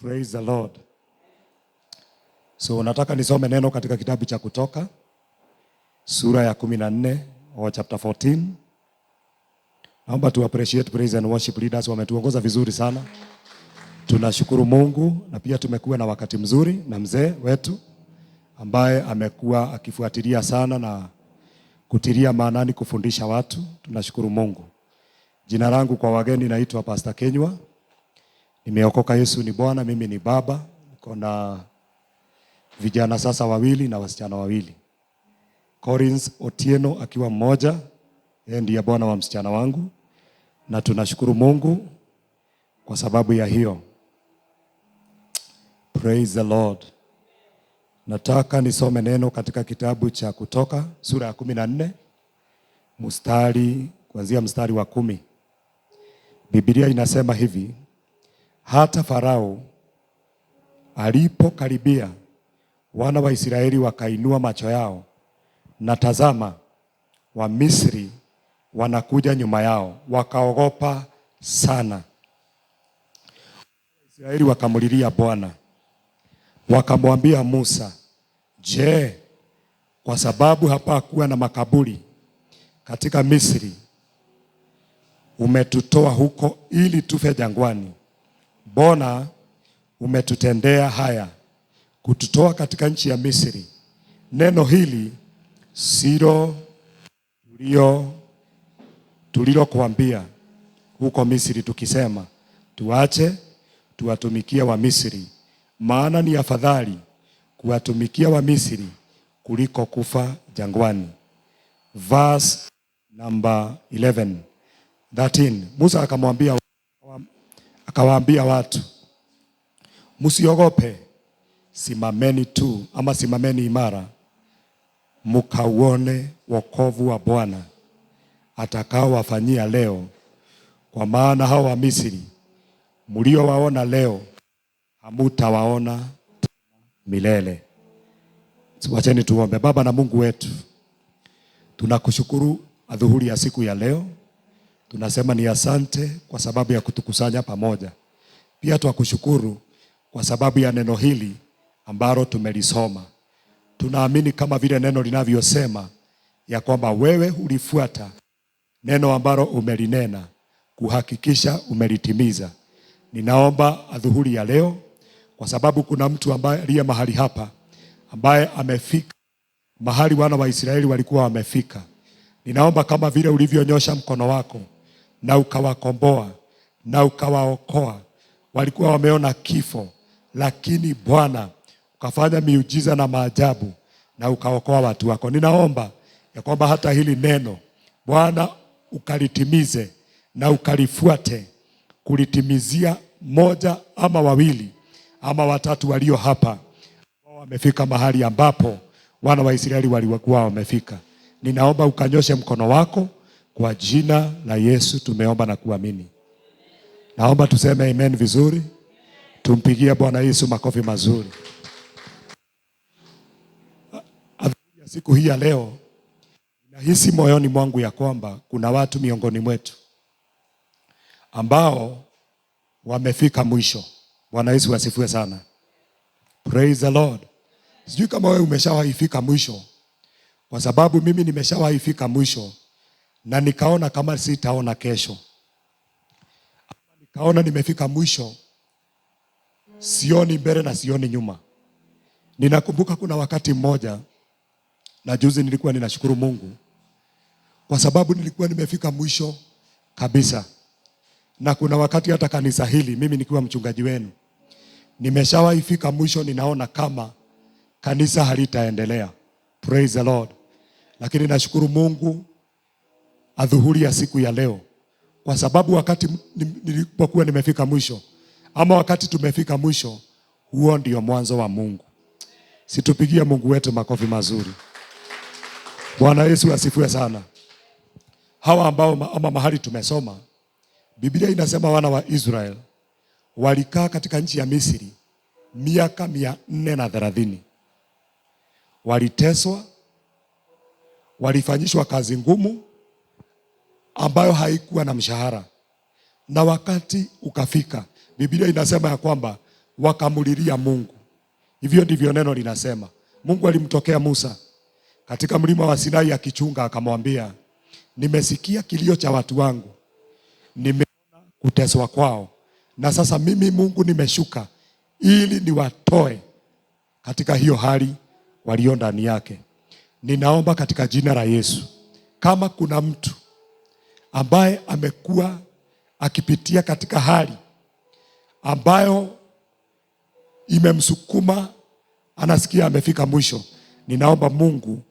Praise the Lord. So nataka nisome neno katika kitabu cha Kutoka sura ya 14 or chapter 14. Naomba tu appreciate praise and worship leaders, wametuongoza vizuri sana. Tunashukuru Mungu na pia tumekuwa na wakati mzuri na mzee wetu ambaye amekuwa akifuatilia sana na kutilia maanani kufundisha watu. Tunashukuru Mungu. Jina langu kwa wageni naitwa Pastor Kenywa. Nimeokoka, Yesu ni Bwana, mimi ni baba. Niko na vijana sasa wawili na wasichana wawili. Collins Otieno akiwa mmoja, yeye ndiye bwana wa msichana wangu, na tunashukuru Mungu kwa sababu ya hiyo. Praise the Lord. Nataka nisome neno katika kitabu cha Kutoka sura ya 14 kuanzia mstari wa 10. Biblia inasema hivi: hata Farao alipokaribia, wana wa Israeli wakainua macho yao, na tazama, wa Misri wanakuja nyuma yao, wakaogopa sana. Israeli wakamulilia Bwana, wakamwambia Musa, je, kwa sababu hapakuwa na makaburi katika Misri umetutoa huko ili tufe jangwani? Mbona umetutendea haya kututoa katika nchi ya Misri? Neno hili silo tulilokuambia huko Misri tukisema, tuache tuwatumikia wa Misri, maana ni afadhali kuwatumikia wa Misri kuliko kufa jangwani. Verse number 13. Musa akawaambia watu, msiogope, simameni tu, ama simameni imara, mkauone wokovu wa Bwana atakao wafanyia leo, kwa maana hao wa Misri mliowaona leo hamutawaona milele. Wacheni tuombe. Baba na Mungu wetu, tunakushukuru adhuhuri ya siku ya leo. Tunasema ni asante kwa sababu ya kutukusanya pamoja. Pia tunakushukuru kwa sababu ya neno hili ambalo tumelisoma. Tunaamini kama vile neno linavyosema ya kwamba wewe ulifuata neno ambalo umelinena kuhakikisha umelitimiza. Ninaomba adhuhuri ya leo, kwa sababu kuna mtu ambaye aliye mahali hapa ambaye amefika mahali wana wa Israeli walikuwa wamefika. Ninaomba kama vile ulivyonyosha mkono wako na ukawakomboa na ukawaokoa. Walikuwa wameona kifo, lakini Bwana ukafanya miujiza na maajabu na ukaokoa watu wako. Ninaomba ya kwamba hata hili neno Bwana ukalitimize na ukalifuate kulitimizia moja ama wawili ama watatu walio hapa wamefika mahali ambapo wana wa Israeli walikuwa wamefika. Ninaomba ukanyoshe mkono wako, kwa jina la Yesu tumeomba na kuamini. Naomba tuseme amen vizuri. Tumpigie Bwana Yesu makofi mazuri. Siku hii ya leo nahisi moyoni mwangu ya kwamba kuna watu miongoni mwetu ambao wamefika mwisho. Bwana Yesu asifiwe sana. Praise the Lord. Sijui kama wewe umeshawahi fika mwisho, kwa sababu mimi nimeshawahi fika mwisho na nikaona kama sitaona kesho. Nikaona nimefika mwisho, sioni mbele na sioni nyuma. Ninakumbuka kuna wakati mmoja na juzi nilikuwa ninashukuru Mungu kwa sababu nilikuwa nimefika mwisho kabisa. Na kuna wakati hata kanisa hili mimi nikiwa mchungaji wenu nimeshawahi fika mwisho, ninaona kama kanisa halitaendelea. Praise the Lord. Lakini nashukuru Mungu adhuhuri ya siku ya leo, kwa sababu wakati nilipokuwa nimefika mwisho ama wakati tumefika mwisho, huo ndio mwanzo wa Mungu. Situpigia Mungu wetu makofi mazuri. Bwana Yesu asifiwe sana. Hawa ambao ama mahali tumesoma, Biblia inasema wana wa Israel walikaa katika nchi ya Misri miaka 430. Waliteswa, walifanyishwa kazi ngumu ambayo haikuwa na mshahara. Na wakati ukafika, Biblia inasema ya kwamba wakamulilia Mungu. Hivyo ndivyo neno linasema. Mungu alimtokea Musa katika mlima wa Sinai akichunga, akamwambia, nimesikia kilio cha watu wangu, nimeona kuteswa kwao, na sasa mimi Mungu nimeshuka ili niwatoe katika hiyo hali walio ndani yake. Ninaomba katika jina la Yesu, kama kuna mtu ambaye amekuwa akipitia katika hali ambayo imemsukuma, anasikia amefika mwisho, ninaomba Mungu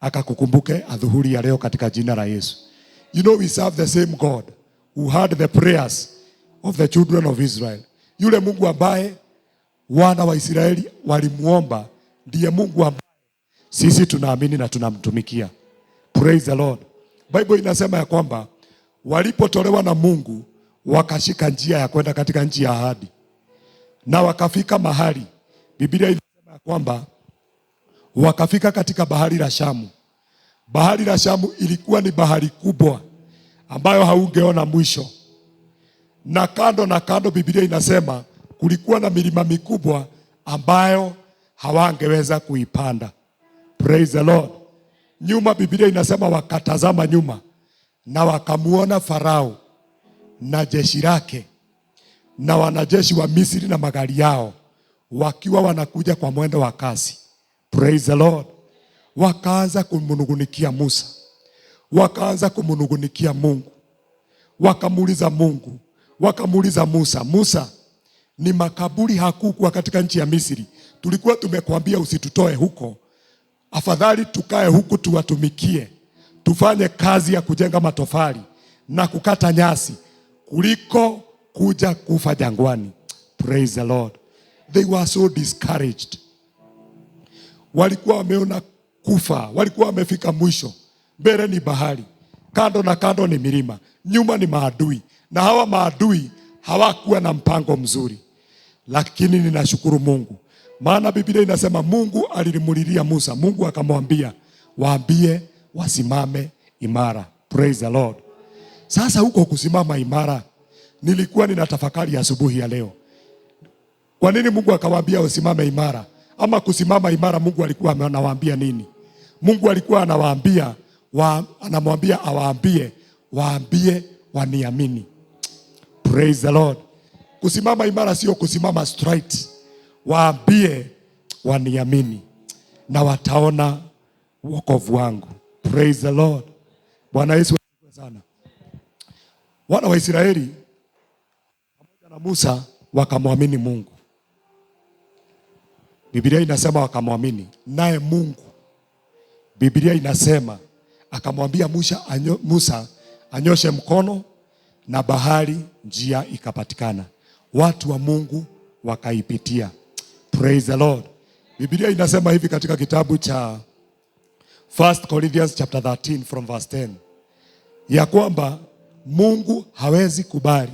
akakukumbuke adhuhuri ya leo katika jina la Yesu. You know, we serve the same God who heard the prayers of the children of Israel. Yule Mungu ambaye wana wa Israeli walimuomba ndiye Mungu ambaye sisi tunaamini na tunamtumikia. Praise the Lord. Bible inasema ya kwamba walipotolewa na Mungu wakashika njia ya kwenda katika nchi ya ahadi, na wakafika mahali, Biblia inasema ya kwamba wakafika katika bahari la Shamu. Bahari la Shamu ilikuwa ni bahari kubwa ambayo haungeona mwisho, na kando Biblia inasema kulikuwa na milima mikubwa ambayo hawangeweza kuipanda. Praise the Lord. Nyuma Biblia inasema wakatazama nyuma na wakamuona Farao na jeshi lake na wanajeshi wa Misri na magari yao wakiwa wanakuja kwa mwendo wa kasi. Praise the Lord. Wakaanza kumnungunikia Musa, wakaanza kumnungunikia Mungu, wakamuuliza Mungu, wakamuuliza Musa, Musa, ni makaburi hakukuwa katika nchi ya Misri? Tulikuwa tumekuambia usitutoe huko, afadhali tukae huku tuwatumikie, tufanye kazi ya kujenga matofali na kukata nyasi kuliko kuja kufa jangwani. Praise the Lord. They were so discouraged. Walikuwa wameona kufa, walikuwa wamefika mwisho. Mbele ni bahari, kando na kando ni milima, nyuma ni maadui, na hawa maadui hawakuwa na mpango mzuri. Lakini ninashukuru Mungu, maana Biblia inasema Mungu alilimulilia Musa. Mungu akamwambia, waambie wasimame imara. Praise the Lord. Sasa huko kusimama imara, nilikuwa ninatafakari asubuhi ya leo, kwa nini Mungu akawaambia wasimame imara? Ama kusimama imara Mungu alikuwa anawaambia nini? Mungu alikuwa anawaambia anamwambia waambie waniamini. Praise the Lord. Kusimama imara sio kusimama straight. Waambie waniamini na wataona wokovu wangu. Praise the Lord. Bwana Yesu asifiwe sana. Wana wa Israeli pamoja na Musa wakamwamini Mungu. Biblia inasema wakamwamini, naye Mungu, Biblia inasema akamwambia Musa anyoshe mkono, na bahari njia ikapatikana. Watu wa Mungu wakaipitia. Praise the Lord. Biblia inasema hivi katika kitabu cha 1 Corinthians chapter 13 from verse 10, ya kwamba Mungu hawezi kubali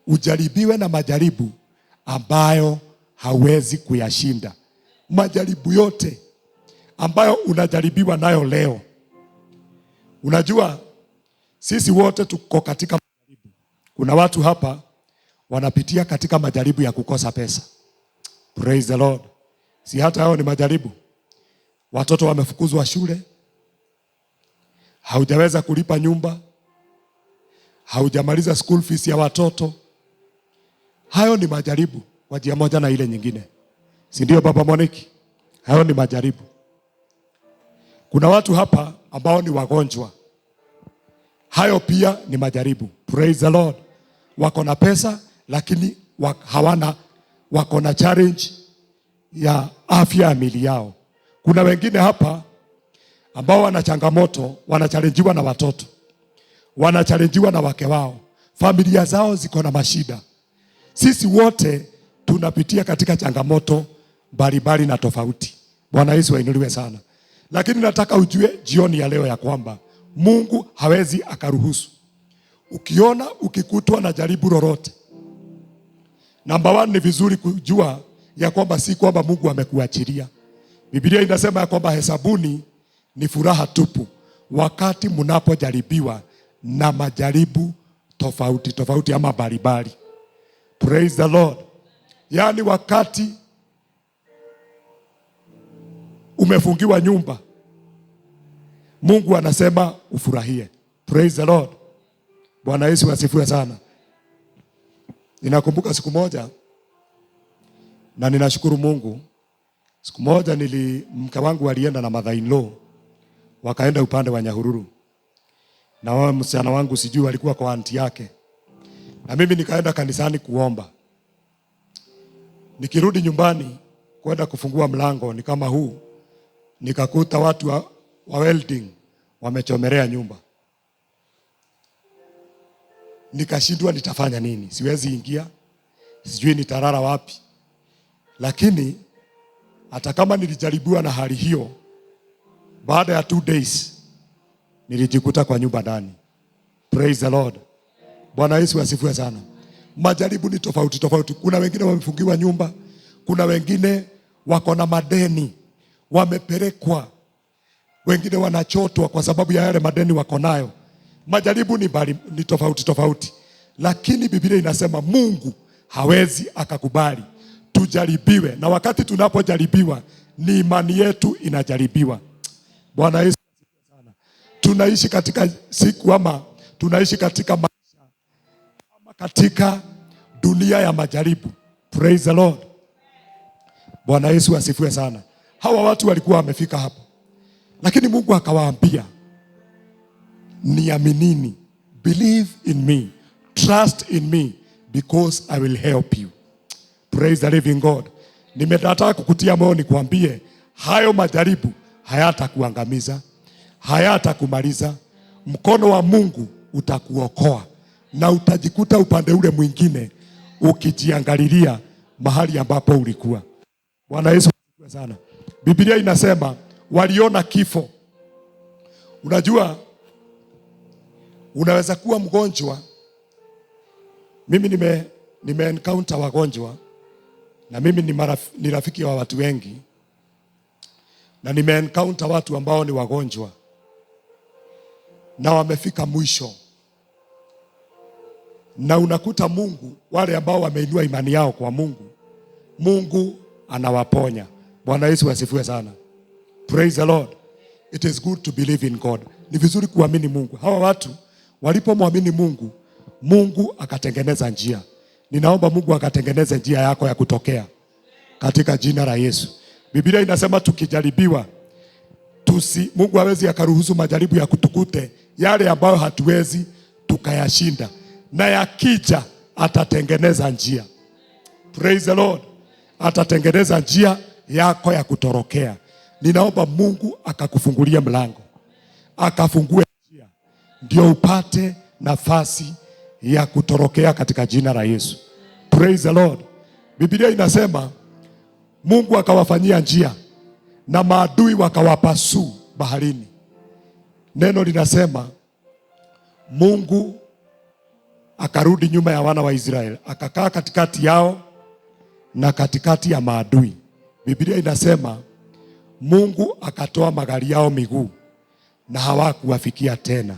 ujaribiwe na majaribu ambayo hawezi kuyashinda. Majaribu yote ambayo unajaribiwa nayo leo, unajua sisi wote tuko katika majaribu. Kuna watu hapa wanapitia katika majaribu ya kukosa pesa. Praise the Lord. Si hata hao ni majaribu? Watoto wamefukuzwa shule, haujaweza kulipa nyumba, haujamaliza school fees ya watoto. Hayo ni majaribu kwa njia moja na ile nyingine. Si ndio Baba Moniki? Hayo ni majaribu. Kuna watu hapa ambao ni wagonjwa. Hayo pia ni majaribu. Praise the Lord. Wako na pesa lakini hawana, wako na challenge ya afya ya miili yao. Kuna wengine hapa ambao wana changamoto, wanachallenjiwa na watoto, wanachallenjiwa na wake wao, familia zao ziko na mashida. Sisi wote tunapitia katika changamoto mbalimbali na tofauti. Bwana Yesu ainuliwe sana. Lakini nataka ujue jioni ya leo ya kwamba Mungu hawezi akaruhusu. Ukiona ukikutwa na jaribu lolote, namba 1 ni vizuri kujua ya kwamba si kwamba Mungu amekuachilia. Biblia inasema ya kwamba hesabuni ni furaha tupu wakati mnapojaribiwa na majaribu tofauti ama mbalimbali. Praise the Lord. Yaani wakati umefungiwa nyumba, Mungu anasema ufurahie. Praise the Lord. Bwana Yesu asifiwe sana. Ninakumbuka siku moja, na ninashukuru Mungu, siku moja mke wangu alienda na mother-in-law, wakaenda upande wa Nyahururu, na wao msichana wangu sijui walikuwa kwa aunti yake, na mimi nikaenda kanisani kuomba. Nikirudi nyumbani kwenda kufungua mlango ni kama huu, nikakuta watu wa welding wamechomelea nyumba. Nikashindwa nitafanya nini, siwezi ingia, sijui nitalala wapi. Lakini hata kama nilijaribiwa na hali hiyo, baada ya 2 days nilijikuta kwa nyumba ndani. Praise the Lord. Bwana Yesu asifiwe sana. Majaribu ni tofauti tofauti. Kuna wengine wamefungiwa nyumba, kuna wengine wako na madeni, wamepelekwa, wengine wanachotwa kwa sababu ya yale madeni wako nayo. Majaribu ni tofauti tofauti. Lakini Biblia inasema Mungu hawezi akakubali tujaribiwe, na wakati tunapojaribiwa ni imani yetu inajaribiwa. Bwana Yesu asifiwe sana. Tunaishi katika siku ama tunaishi katika maisha ama katika dunia ya majaribu. Praise the Lord. Bwana Yesu asifiwe sana. Hawa watu walikuwa wamefika hapo, lakini Mungu akawaambia, niaminini, believe in me, trust in me, because I will help you. Praise the living God. Nimetaka kukutia moyo nikuambie, hayo majaribu hayatakuangamiza, hayatakumaliza. Mkono wa Mungu utakuokoa, na utajikuta upande ule mwingine ukijiangalilia mahali ambapo ulikuwa. Bwana Yesu asifiwe sana. Biblia inasema waliona kifo. Unajua, unaweza kuwa mgonjwa. Mimi nime encounter wagonjwa, na mimi ni rafiki wa watu wengi, na nime encounter watu ambao ni wagonjwa na wamefika mwisho, na unakuta Mungu, wale ambao wameinua imani yao kwa Mungu, Mungu anawaponya. Bwana Yesu asifiwe sana. Praise the Lord. It is good to believe in God. Ni vizuri kuamini Mungu. Hawa watu walipomwamini Mungu, Mungu akatengeneza njia. Ninaomba Mungu akatengeneze njia yako ya kutokea katika jina la Yesu. Biblia inasema tukijaribiwa, Mungu hawezi akaruhusu majaribu ya kutukute yale ambayo hatuwezi tukayashinda, na yakija atatengeneza njia. Praise the Lord. Atatengeneza njia yako ya kutorokea. Ninaomba Mungu akakufungulia mlango, akafungue njia, ndio upate nafasi ya kutorokea katika jina la Yesu. Praise the Lord. Biblia inasema Mungu akawafanyia njia na maadui wakawapasu baharini. Neno linasema Mungu akarudi nyuma ya wana wa Israeli, akakaa katikati yao na katikati ya maadui. Biblia inasema Mungu akatoa magari yao miguu, na hawakuwafikia tena,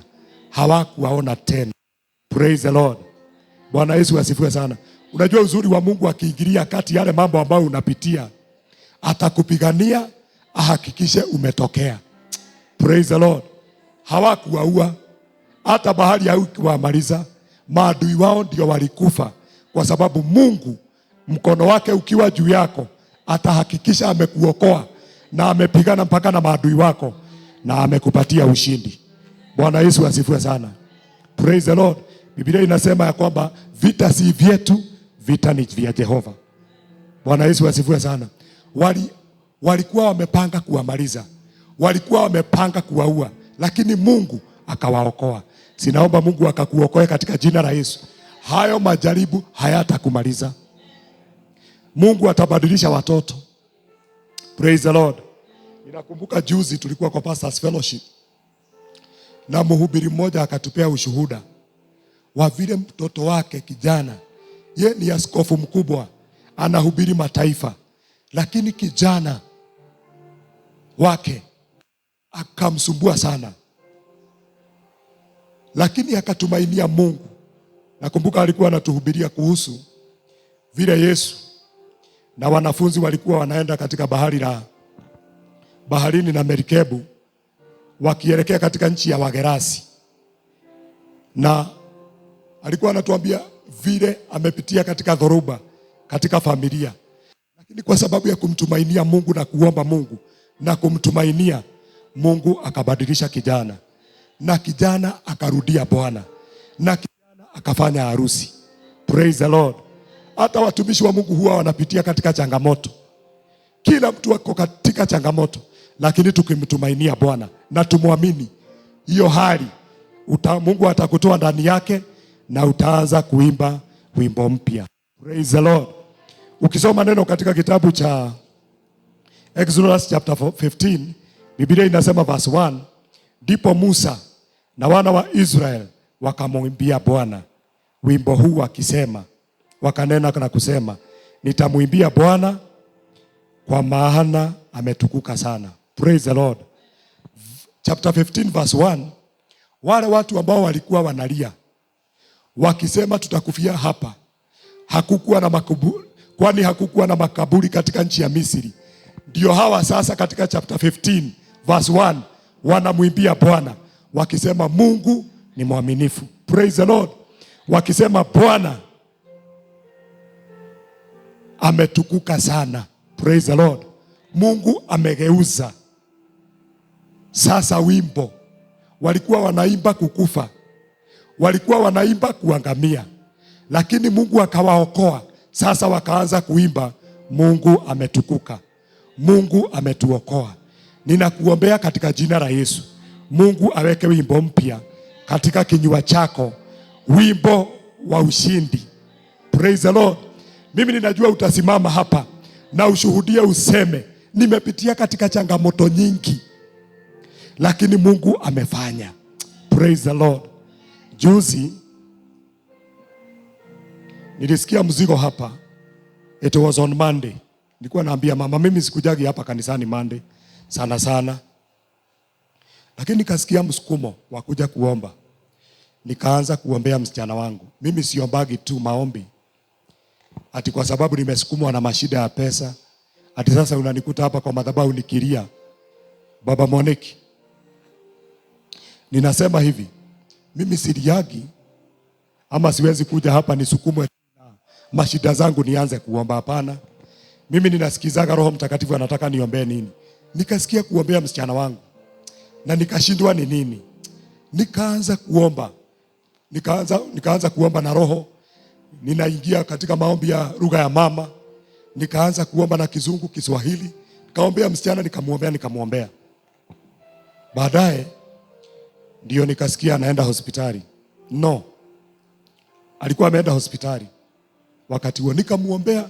hawakuwaona tena. Praise the Lord. Bwana Yesu asifiwe sana. Unajua uzuri wa Mungu akiingilia kati yale mambo ambayo unapitia, atakupigania ahakikishe umetokea. Praise the Lord. Hawakuwaua, hata bahari haikuwamaliza. Maadui wao ndio walikufa, kwa sababu Mungu mkono wake ukiwa juu yako atahakikisha amekuokoa, na amepigana mpaka na maadui wako, na amekupatia ushindi. Bwana Yesu asifiwe sana. Praise the Lord. Biblia inasema ya kwamba vita si vyetu, vita ni vya Jehova. Bwana Yesu asifiwe sana. Walikuwa wamepanga kuwamaliza, walikuwa wamepanga kuwaua, lakini Mungu akawaokoa. Sinaomba Mungu akakuokoe katika jina la Yesu. Hayo majaribu hayatakumaliza. Mungu atabadilisha watoto. Praise the Lord. Ninakumbuka juzi tulikuwa kwa Pastors Fellowship, na mhubiri mmoja akatupea ushuhuda wa vile mtoto wake kijana, ye ni askofu mkubwa, anahubiri mataifa, lakini kijana wake akamsumbua sana, lakini akatumainia Mungu. Nakumbuka alikuwa anatuhubiria kuhusu vile Yesu na wanafunzi walikuwa wanaenda katika baharini na merikebu wakielekea katika nchi ya Wagerasi, na alikuwa anatuambia vile amepitia katika dhoruba katika familia, lakini kwa sababu ya kumtumainia Mungu na kuomba Mungu na kumtumainia Mungu akabadilisha kijana, na kijana akarudia Bwana, na kijana akafanya harusi. Praise the Lord. Hata watumishi wa Mungu huwa wanapitia katika changamoto. Kila mtu ako katika changamoto, lakini tukimtumainia Bwana na tumwamini, hiyo hali Mungu atakutoa ndani yake na utaanza kuimba wimbo mpya. Praise the Lord. Ukisoma neno katika kitabu cha Exodus chapter 15, Biblia inasema verse 1, ndipo Musa na wana wa Israel wakamwimbia Bwana wimbo huu wakisema, wakanena na kusema, nitamwimbia Bwana kwa maana ametukuka sana. Praise the Lord. Chapter 15 verse 1, wale watu ambao walikuwa wanalia wakisema tutakufia hapa, hakukuwa na makaburi, kwani hakukuwa na makaburi katika nchi ya Misri. Ndio hawa sasa katika chapter 15 verse 1 wanamwimbia Bwana wakisema Mungu ni mwaminifu. Praise the Lord. Wakisema Bwana ametukuka sana. Praise the Lord. Mungu amegeuza sasa wimbo. Walikuwa wanaimba kukufa, walikuwa wanaimba kuangamia, lakini Mungu akawaokoa. Sasa wakaanza kuimba Mungu ametukuka, Mungu ametuokoa. Ninakuombea katika jina la Yesu, Mungu aweke wimbo mpya katika kinywa chako, wimbo wa ushindi. Praise the Lord. Mimi ninajua utasimama hapa na ushuhudie, useme nimepitia katika changamoto nyingi, lakini Mungu amefanya. Praise the Lord. Juzi nilisikia mzigo hapa. It was on Monday. Nilikuwa naambia mama, mimi sikujagi hapa kanisani Monday sana sana, lakini nikasikia msukumo wa kuja kuomba. Nikaanza kuombea msichana wangu. Mimi siombagi tu maombi ati kwa sababu nimesukumwa na mashida ya pesa, ati sasa unanikuta hapa kwa madhabahu nikilia. Baba Moneki, ninasema hivi, mimi siliagi ama siwezi kuja hapa nisukumwe na mashida zangu nianze kuomba. Hapana. Mimi ninasikizaga Roho Mtakatifu anataka niombee nini. Nikasikia kuombea msichana wangu na nikashindwa ni nini. Nikaanza kuomba. Nikaanza kuomba na Roho. Ninaingia katika maombi ya lugha ya mama. Nikaanza kuomba na Kizungu, Kiswahili. Nikaombea msichana, nikamuombea. Baadaye ndio nikasikia anaenda hospitali. No. Alikuwa ameenda hospitali. Wakati huo nikamuombea.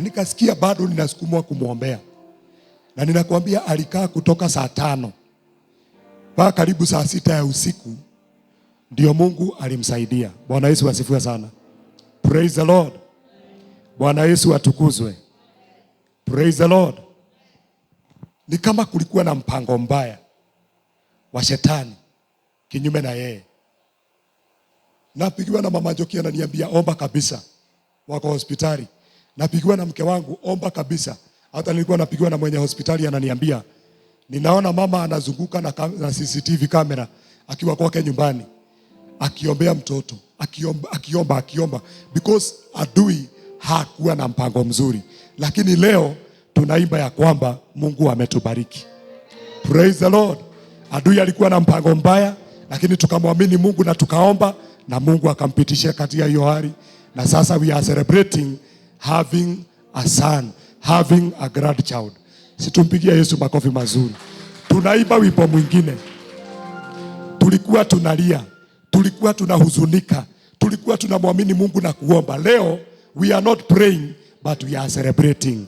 Nikasikia bado ninasukumwa kumuombea. Na ninakwambia alikaa kutoka saa 5 mpaka karibu saa 6 ya usiku, ndio Mungu alimsaidia. Bwana Yesu asifiwe sana. Praise the Lord. Bwana Yesu atukuzwe. Praise the Lord. Ni kama kulikuwa na mpango mbaya wa shetani kinyume na yeye. Napigiwa na mama Njoki ananiambia omba kabisa, wako hospitali. Napigiwa na mke wangu omba kabisa. Hata nilikuwa napigiwa na mwenye hospitali ananiambia, ninaona mama anazunguka na CCTV kamera akiwa kwake nyumbani akiombea mtoto, akiomba because adui hakuwa na mpango mzuri. Lakini leo tunaimba ya kwamba Mungu ametubariki. Praise the Lord. Adui alikuwa na mpango mbaya, lakini tukamwamini Mungu na tukaomba na Mungu akampitisha katika hiyo hali, na sasa we are celebrating having a son, having a grandchild. Situmpigia Yesu makofi mazuri. Tunaimba wimbo mwingine. Tulikuwa tunalia, tulikuwa tunahuzunika, tulikuwa tunamwamini Mungu na kuomba. Leo we are not praying but we are celebrating.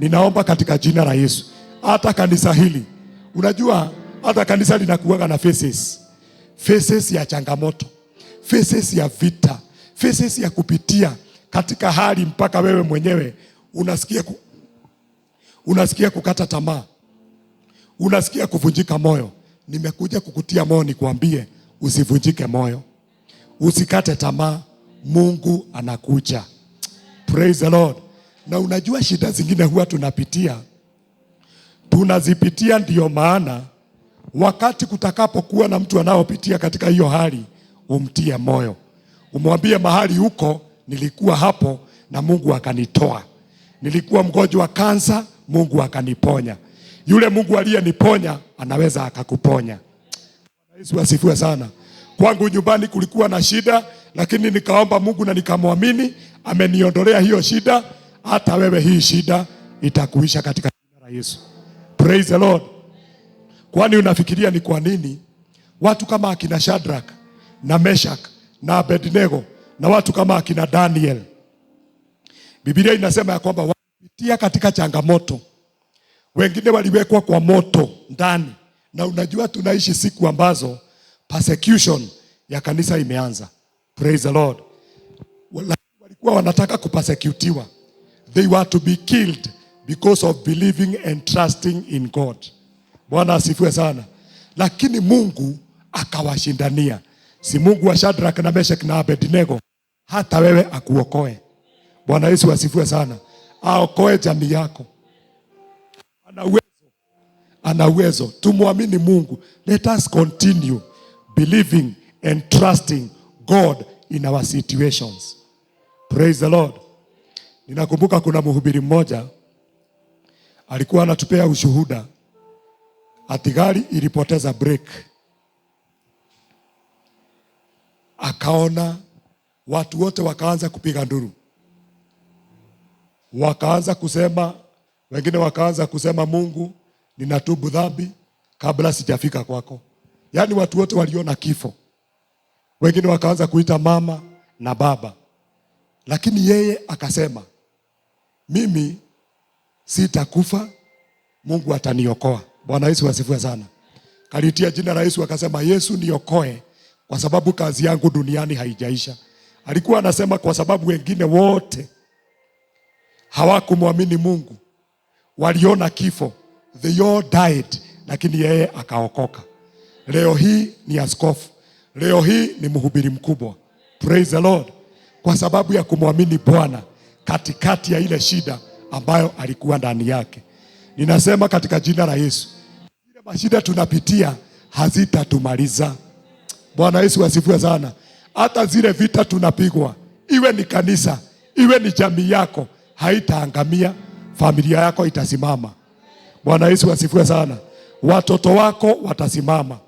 Ninaomba katika jina la Yesu, hata kanisa hili, unajua hata kanisa linakuwa na faces ya changamoto, faces ya vita, faces ya kupitia katika hali mpaka wewe mwenyewe unasikia kukata tamaa, unasikia kuvunjika moyo. Nimekuja kukutia moyo nikwambie usivunjike moyo, usikate tamaa. Mungu anakuja. Praise the Lord. Na unajua shida zingine huwa tunazipitia ndio maana wakati kutakapokuwa na mtu anaopitia katika hiyo hali, umtie moyo. Umwambie mahali huko, nilikuwa hapo na Mungu akanitoa. Nilikuwa mgonjwa wa kansa, Mungu akaniponya. Yule Mungu aliyeniponya anaweza akakuponya. Yesu asifiwe sana. Kwangu nyumbani kulikuwa na shida, lakini nikaomba Mungu na nikamwamini, ameniondolea hiyo shida. Hata wewe hii shida itakuisha katika jina la Yesu. Praise the Lord. Kwani unafikiria ni kwa nini watu kama akina Shadrach na Meshach na Abednego na watu kama akina Daniel, Biblia inasema ya kwamba walipitia katika changamoto, wengine waliwekwa kwa moto ndani. Na unajua tunaishi siku ambazo persecution ya kanisa imeanza. Praise the Lord. Walikuwa wanataka kupersecutiwa. They were to be killed because of believing and trusting in God. Bwana asifiwe sana. Lakini Mungu akawashindania. Si Mungu wa Shadrach na Meshach na Abednego, hata wewe akuokoe. Bwana Yesu asifiwe sana. Aokoe jamii yako. Ana uwezo. Tumwamini Mungu. Let us continue believing and trusting God in our situations. Praise the Lord. Ninakumbuka kuna mhubiri mmoja alikuwa anatupea ushuhuda. Ati gari ilipoteza brake. Akaona watu wote wakaanza kupiga nduru. Wakaanza kusema, wengine wakaanza kusema, Mungu, ninatubu dhambi kabla sijafika kwako. Yaani watu wote waliona kifo. Wengine wakaanza kuita mama na baba. Lakini yeye akasema, mimi sitakufa, Mungu ataniokoa. Bwana Yesu asifiwe sana. Kalitia jina la Yesu akasema, Yesu niokoe kwa sababu kazi yangu duniani haijaisha. Alikuwa anasema kwa sababu wengine wote hawakumwamini Mungu. Waliona kifo. They all died, lakini yeye akaokoka. Leo hii ni askofu. Leo hii ni mhubiri mkubwa. Praise the Lord. Kwa sababu ya kumwamini Bwana katikati ya ile shida ambayo alikuwa ndani yake. Ninasema katika jina la Yesu, zile mashida tunapitia hazitatumaliza. Bwana Yesu asifiwe sana. Hata zile vita tunapigwa, iwe ni kanisa, iwe ni jamii yako, haitaangamia. Familia yako itasimama. Bwana Yesu asifiwe sana. Watoto wako watasimama.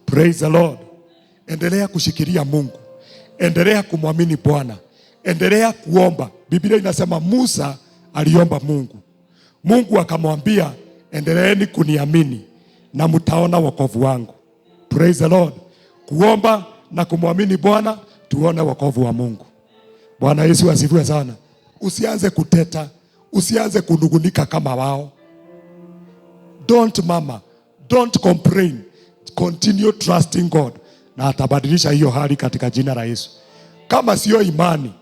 Praise the Lord. Endelea kushikilia Mungu. Endelea kumwamini Bwana. Endelea kuomba. Biblia inasema Musa aliomba Mungu. Mungu akamwambia, endeleeni kuniamini na mtaona wokovu wangu. Praise the Lord. Kuomba na kumwamini Bwana, tuone wokovu wa Mungu. Bwana Yesu asifiwe sana. Usianze kuteta, usianze kunugunika kama wao. Don't mama, don't complain. Continue trusting God na atabadilisha hiyo hali katika jina la Yesu. Kama sio imani,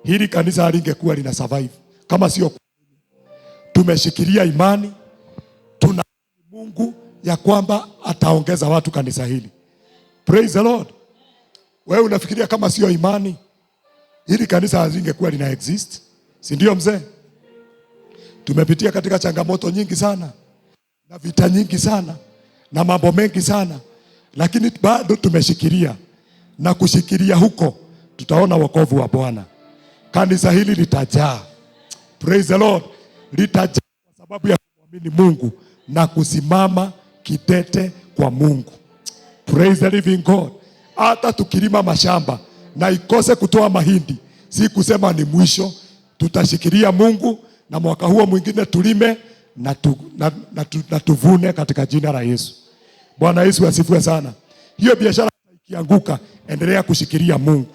hili kanisa halingekuwa lina survive. Kama sio tumeshikilia imani, tuna Mungu ya kwamba ataongeza watu kanisa hili. Praise the Lord. Wewe unafikiria kama sio imani, hili kanisa halingekuwa lina exist? Si ndio mzee? Tumepitia katika changamoto nyingi sana, na vita nyingi sana, na mambo mengi sana, lakini bado tumeshikilia, na kushikilia huko tutaona wokovu wa Bwana. Kanisa hili litajaa. Praise the Lord. Litajaa kwa sababu ya kumwamini Mungu na kusimama kidete kwa Mungu. Praise the living God. Hata tukilima mashamba na ikose kutoa mahindi, si kusema ni mwisho. Tutashikilia Mungu na mwaka huo mwingine tulime na tuvune katika jina la Yesu. Bwana Yesu asifiwe sana. Hiyo biashara ikianguka, endelea kushikilia Mungu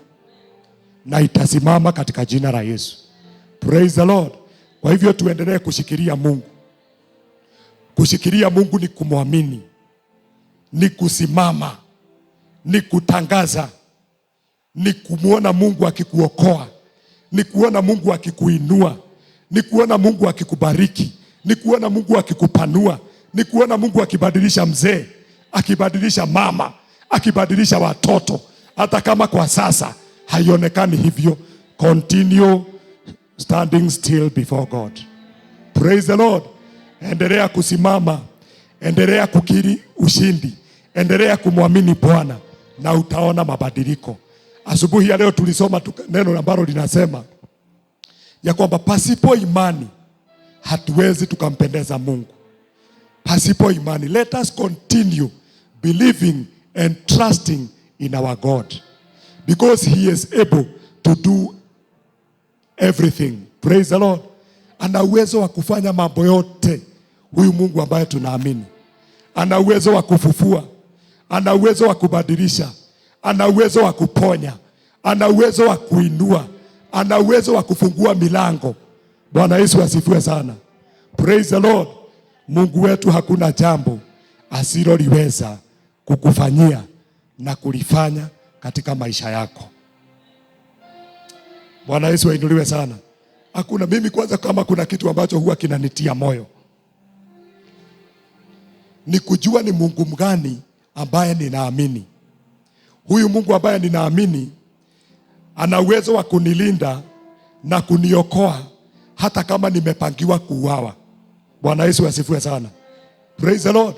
na itasimama katika jina la Yesu. Praise the Lord. Kwa hivyo tuendelee kushikilia Mungu. Kushikilia Mungu ni kumwamini, ni kusimama, ni kutangaza, ni kumuona Mungu akikuokoa, ni kuona Mungu akikuinua, ni kuona Mungu akikubariki, ni kuona Mungu akikupanua, ni kuona Mungu akibadilisha mzee, akibadilisha mama, akibadilisha watoto. Hata kama kwa sasa haionekani hivyo, continue standing still before God. Praise the Lord. Endelea kusimama, endelea kukiri ushindi, endelea kumwamini Bwana na utaona mabadiliko. Asubuhi ya leo tulisoma neno ambalo linasema ya kwamba pasipo imani hatuwezi tukampendeza Mungu. Pasipo imani. Let us continue believing and trusting in our God, because he is able to do everything. Praise the Lord. Ana uwezo wa kufanya mambo yote huyu Mungu ambaye tunaamini. Ana uwezo wa kufufua, ana uwezo wa kubadilisha, ana uwezo wa kuponya, ana uwezo wa kuinua, ana uwezo wa kufungua milango. Bwana Yesu asifiwe sana. Praise the Lord. Mungu wetu hakuna jambo asiloliweza kukufanyia na kulifanya katika maisha yako. Bwana Yesu ainuliwe sana. Hakuna, mimi kwanza kama kuna kitu ambacho huwa kinanitia moyo ni kujua ni Mungu mgani ambaye ninaamini. Huyu Mungu ambaye ninaamini ana uwezo wa kunilinda na kuniokoa hata kama nimepangiwa kuuawa. Bwana Yesu asifiwe sana. Praise the Lord.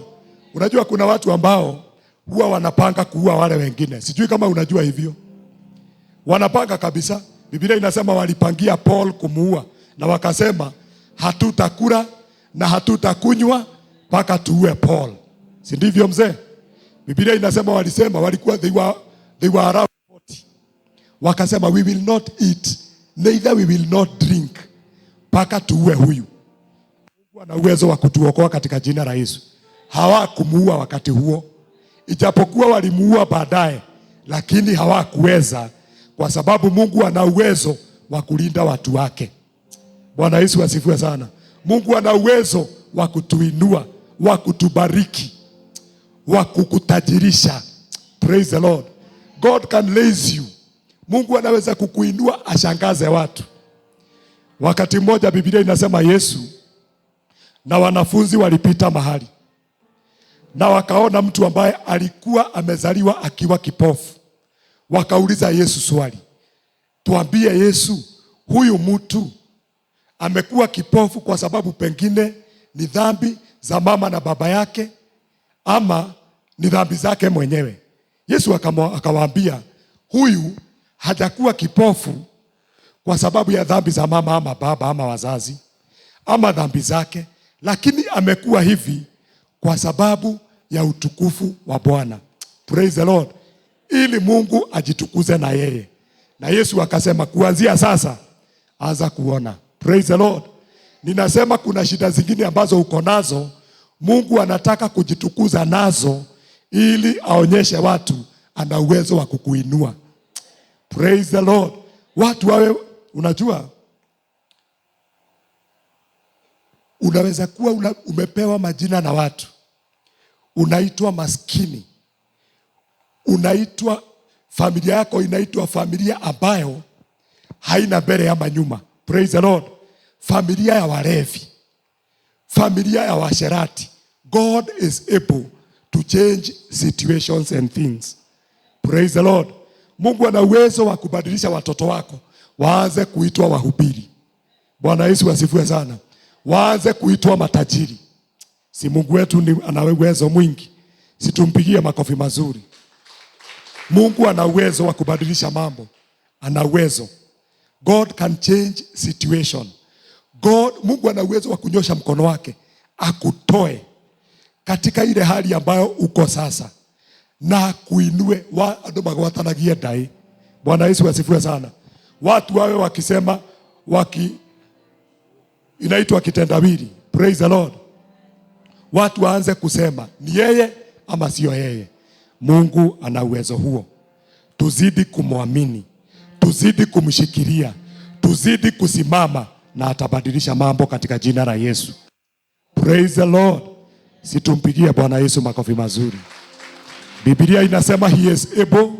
Unajua kuna watu ambao huwa wanapanga kuua wale wengine. Sijui kama unajua hivyo. Wanapanga kabisa. Biblia inasema walipangia Paul kumuua na wakasema hatutakula na hatutakunywa mpaka tuue Paul. Si ndivyo mzee? Biblia inasema walisema walikuwa they were around 40. Wakasema we will not eat neither we will not drink mpaka tuue huyu. Mungu ana uwezo wa kutuokoa katika jina la Yesu. Hawakumuua wakati huo. Ijapokuwa walimuua baadaye, lakini hawakuweza kwa sababu Mungu ana uwezo wa kulinda watu wake. Bwana Yesu asifiwe sana. Mungu ana uwezo wa kutuinua, wa kutubariki, wa kukutajirisha. Praise the Lord. God can raise you. Mungu anaweza kukuinua ashangaze watu. Wakati mmoja Biblia inasema Yesu na wanafunzi walipita mahali na wakaona mtu ambaye alikuwa amezaliwa akiwa kipofu. Wakauliza Yesu swali, tuambie Yesu, huyu mtu amekuwa kipofu kwa sababu pengine ni dhambi za mama na baba yake ama ni dhambi zake mwenyewe? Yesu akawaambia, huyu hajakuwa kipofu kwa sababu ya dhambi za mama ama baba ama wazazi ama dhambi zake, lakini amekuwa hivi kwa sababu ya utukufu wa Bwana. Praise the Lord. Ili Mungu ajitukuze na yeye. Na Yesu akasema kuanzia sasa anza kuona. Praise the Lord. Ninasema kuna shida zingine ambazo uko nazo, Mungu anataka kujitukuza nazo ili aonyeshe watu ana uwezo wa kukuinua. Praise the Lord. Watu wawe, unajua unaweza kuwa umepewa majina na watu. Unaitwa maskini. Unaitwa, familia yako inaitwa familia ambayo haina mbele ama nyuma. Praise the Lord. Familia ya walevi, familia ya washerati. God is able to change situations and things. Praise the Lord. Mungu ana uwezo wa kubadilisha watoto wako waanze kuitwa wahubiri. Bwana Yesu asifiwe sana. Waanze kuitwa matajiri. Si Mungu wetu ana uwezo mwingi? Situmpigie makofi mazuri. Mungu ana uwezo wa kubadilisha mambo. Ana uwezo. God can change situation. Mungu ana uwezo wa kunyosha mkono wake akutoe katika ile hali ambayo uko sasa na kuinue watu magwatanagie dai. Bwana Yesu asifiwe sana. Watu wawe wakisema inaitwa kitendawili. Praise the Lord. Watu waanze kusema ni yeye ama sio yeye. Mungu ana uwezo huo. Tuzidi kumwamini, tuzidi kumshikilia, tuzidi kusimama na atabadilisha mambo katika jina la Yesu. Praise the Lord. Situmpigie Bwana Yesu makofi mazuri. Biblia inasema he is able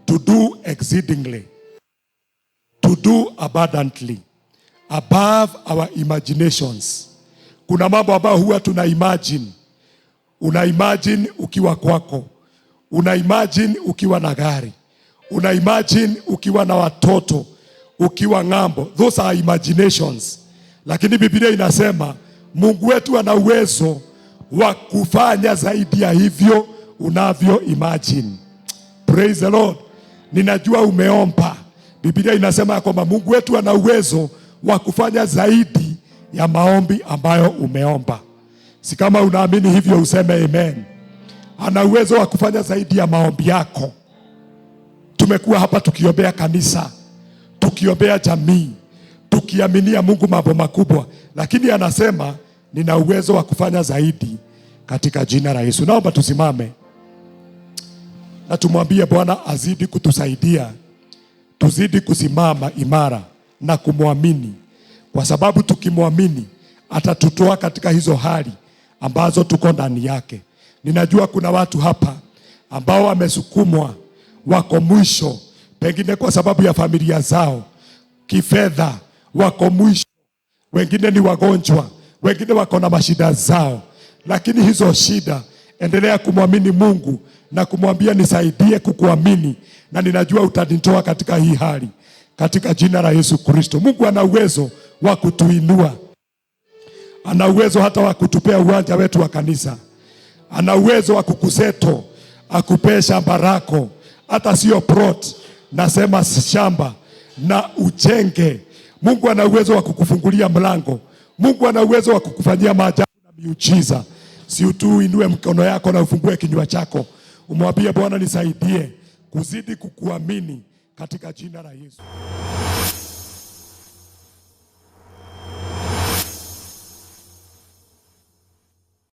to do exceedingly, to do abundantly, above our imaginations. Kuna mambo ambayo huwa tuna imagine. Una imagine ukiwa kwako. Una imagine ukiwa na gari. Una imagine ukiwa na watoto. ukiwa ng'ambo. Those are imaginations. Lakini Biblia inasema Mungu wetu ana uwezo wa kufanya zaidi ya hivyo unavyo imagine. Praise the Lord. Ninajua umeomba. Biblia inasema kwamba Mungu wetu ana uwezo wa kufanya zaidi ya maombi ambayo umeomba. Si kama unaamini hivyo useme amen. Ana uwezo wa kufanya zaidi ya maombi yako. Tumekuwa hapa tukiombea kanisa, tukiombea jamii, tukiaminia Mungu mambo makubwa, lakini anasema nina uwezo wa kufanya zaidi katika jina la Yesu. Naomba tusimame na tumwambie Bwana azidi kutusaidia, tuzidi kusimama imara na kumwamini, kwa sababu tukimwamini atatutoa katika hizo hali ambazo tuko ndani yake. Ninajua kuna watu hapa ambao wamesukumwa, wako mwisho, pengine kwa sababu ya familia zao, kifedha, wako mwisho. Wengine ni wagonjwa, wengine wako na mashida zao, lakini hizo shida, endelea kumwamini Mungu na kumwambia nisaidie kukuamini, na ninajua utanitoa katika hii hali, katika jina la Yesu Kristo. Mungu ana uwezo wa kutuinua, ana uwezo hata wa kutupea uwanja wetu wa kanisa, ana uwezo wa kukuseto, akupee shamba lako, hata sio plot, nasema shamba, na uchenge. Mungu ana uwezo wa kukufungulia mlango. Mungu ana uwezo wa kukufanyia maajabu na miujiza. Si tu inue mkono yako na ufungue kinywa chako, umwambie Bwana nisaidie kuzidi kukuamini katika jina la Yesu.